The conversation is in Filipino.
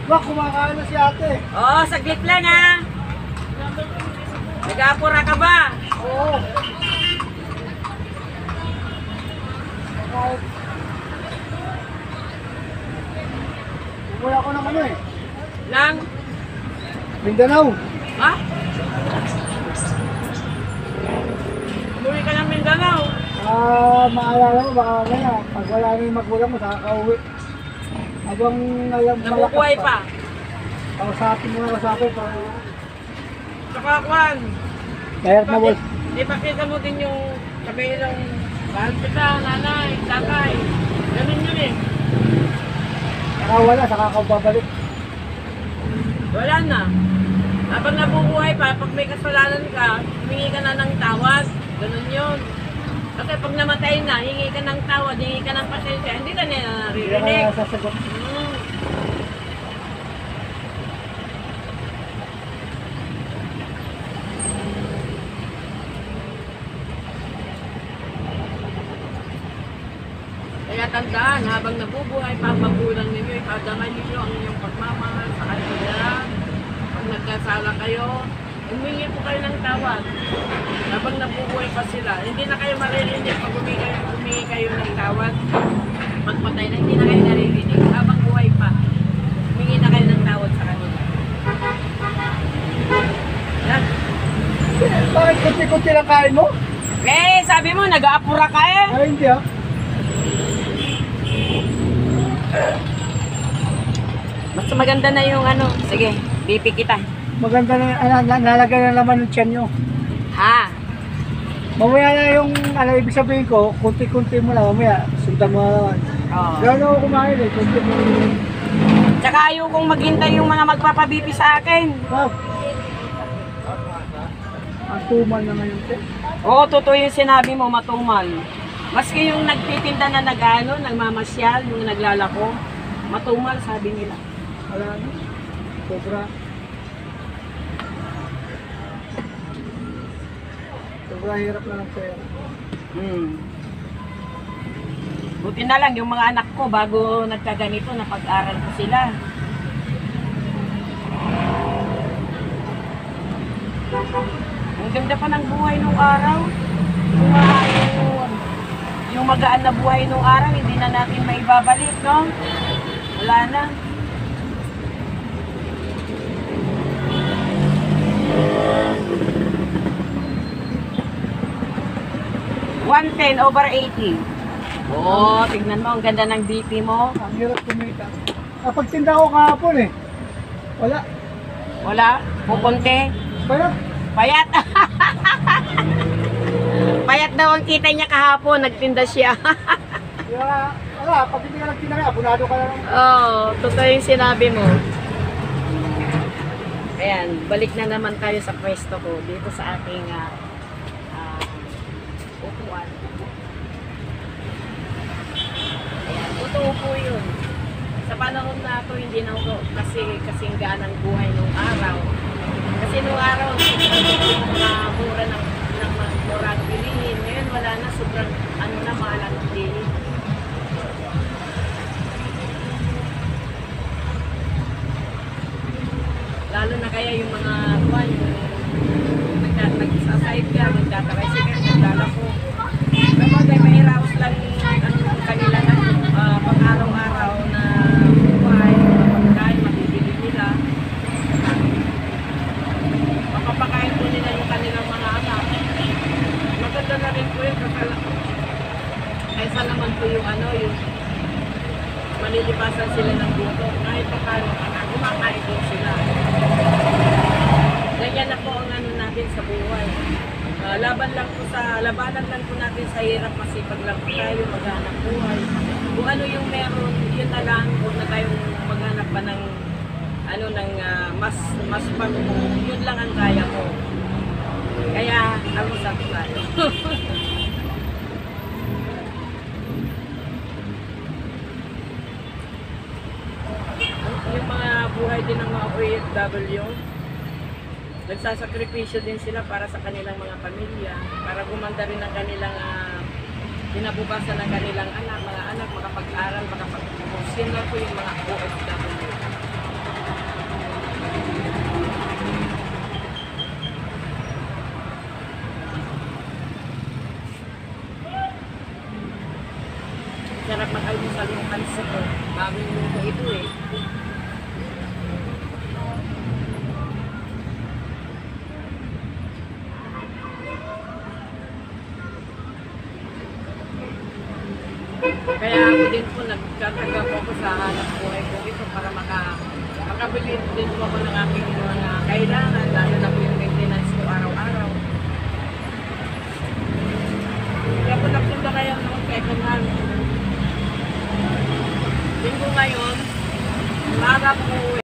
Ba, kumakain na si ate. Oo, saglit lang ha. Nag-aapura ka ba? Oo. Umuwi ako ng ano eh. Lang? Mindanao. Ha? Umuwi ka ng Mindanao. Maalala mo, baka kaya, pag wala na yung magulang mo, nakaka-uwi. Habang alam Nabubuhay pa. Kausapin mo na kausapin. Saka kwan. Kaya na boss. Ipakita mo din yung sabihin ng bahal kita, nanay, tatay. Ganun yun eh. Saka wala, saka ka babalik. Wala na. Habang nabubuhay pa, pag may kasalanan ka, humingi ka na ng tawad. Ganun yun. Kasi pag namatay na, hingi ka ng tawad, hingi ka ng pasensya, hindi ka na Hindi naririnig. ka sasagot. Kaya tandaan, habang nabubuhay pa ang magulang ninyo, ipadama ninyo ang inyong pagmamahal sa kanila. Pag nagkasala kayo, humingi po kayo ng tawad. Habang nabubuhay pa sila, hindi na kayo maririnig pag humingi kayo ng tawad. Pagpatay na, hindi na kayo naririnig. Habang buhay pa, humingi na kayo ng tawad sa kanila. Yan. Bakit kunti-kunti lang kain mo? Eh, sabi mo, nag-aapura ka eh. Ay, hindi ah. Mas maganda na yung ano. Sige, pipi kita. Maganda na, nalagay na naman ng tiyan nyo. Ha? Mamaya na yung, ibig sabihin ko, kunti-kunti mo na, mamaya, sundan mo na naman. Oo. Gano'n ako kumain eh, kunti-kunti. Tsaka ayaw kong maghintay yung mga magpapabipi sa akin. Ah. Ang tuman na ngayon, te. Oo, totoo yung sinabi mo, matumal. Maski yung nagtitinda na nag-ano, nagmamasyal, yung naglalako, matumal, sabi nila. Wala na. Sobra. Sobra hirap na ng pera. Buti na lang yung mga anak ko, bago nagkaganito, napag-aral ko sila. Ang ganda pa ng buhay nung araw. Yung magaan na buhay nung araw, hindi na natin maibabalik, no? Wala na. $110/80. Oo, tignan mo, ang ganda ng BP mo. Ang hirap kumita. Pagtinda ko kahapon eh. Wala. Wala? Pupunti? Wala. Payat. Payat daw ang kita niya kahapon, nagtinda siya. Wala, pag hindi ka nagtinda nga, abunado ka na lang. Oo, totoo yung sinabi mo. Ayan, balik na naman tayo sa pwesto ko dito sa ating upuan. Ayan, totoo po yun. Sa panahon na ito, hindi na ako kasing gaan ang buhay nung araw. Kasi nung araw, mga mura ng mura ang bilihin. Ngayon wala na, sobrang mahal ang bilihin. Lalo na kaya yung mga buwan, nagsasahid ka, magtatricycle, maglalako. Kapag may raos lang ang kanilang pang-araw-araw na buhay, pagkain, mabibili nila. Mapapakain po nila yung kanilang mga anak. Maganda na rin po yun kaysa naman po yung yung malilipasan sila ng dito. Kahit pa paano, kumakain din sila. Ganyan na po ang natin sa buhay. Labanan lang po natin sa hirap, masipag lang po tayo, maghanap buhay. Kung ano yung meron, yun na lang, huwag na tayong maghanap pa ng mas pang yun lang ang kaya ko. Kaya, usap tayo. Yung mga buhay din ng mga OFW, nagsasakripisyo din sila para sa kanilang mga pamilya, para gumanda rin ang kanilang kinabukasan ng kanilang mga anak makapag-aral, makapag-tubos. Yan lang po yung mga OFW. Sarap mag-almusal yung kanso ko. Bagong luto ito eh. Kaya ako din po nagtataga po ako sa hanap buhay ko ito para makabili din po ako ng aking mga kailangan, lalo na po yung maintenance ko araw-araw. Kaya po nagpunta kayo ng second hand. Linggo ngayon, umaga po